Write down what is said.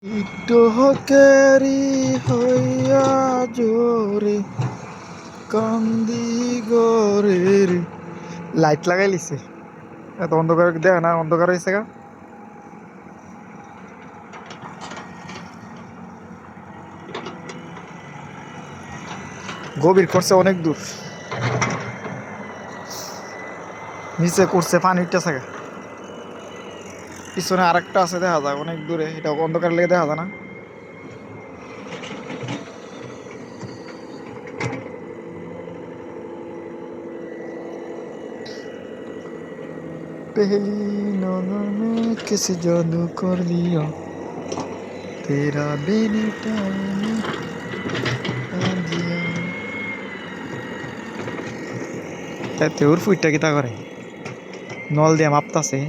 টিকটকেরই হইয়া জোরে কান্দি গরের লাইট লাগাই লিছে। এত অন্ধকার দেখ না, অন্ধকার হয়েছে গা। গভীর করছে অনেক দূর, নিচে করছে পানি উঠতেছে গা। পিছনে আরেকটা আছে, দেখা যায় অনেক দূরে, এটা অন্ধকার লেগে দেখা যায় না। पहली नजर में किसी जादू कर दिया तेरा बेटा मैंने कर दिया। তাতে ওর ফুইটটা কিতা করে, নল দিয়ে মাপতাছে।